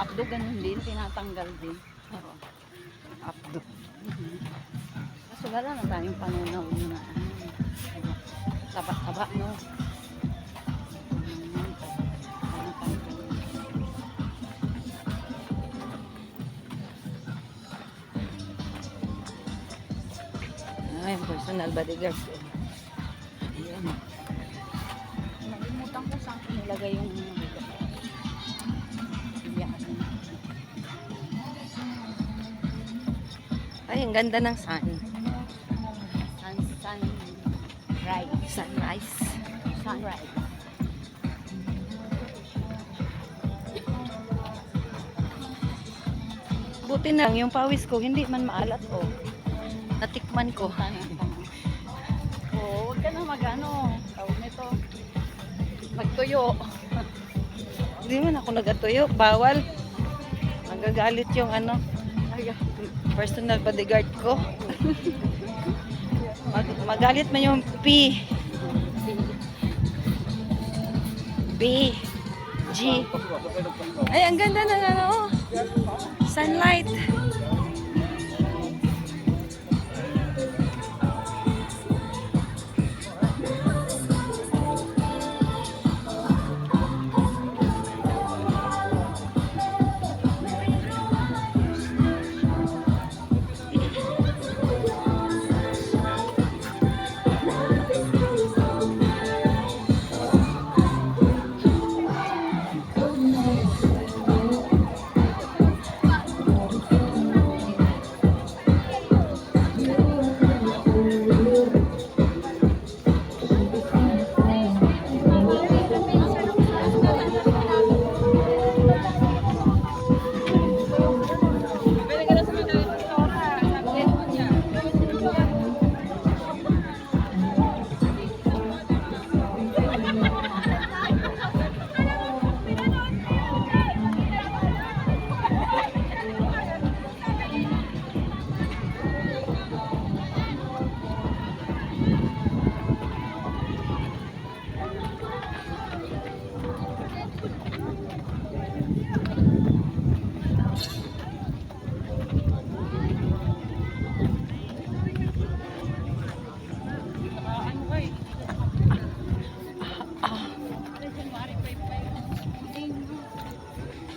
Updo ganun din, tinatanggal din. Oo. Updo. Kaso wala na tayong panunaw na taba-taba, no? Ay, personal bodyguard ko. Ayan. Nalimutan ko saan nilagay yung yan. Ay, ang ganda ng sun. Sunrise. Sunrise. Sunrise. Buti na lang yung pawis ko, hindi man maalat oh. Natikman ko. Oo, huwag ka na mag-ano. Tawag nito. Magtuyo. Hindi man ako nagatuyo. Bawal. Magagalit yung ano, personal bodyguard ko. Magalit man yung P. B. G. Ay, ang ganda ng ano, oh. Sunlight.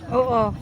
Oo.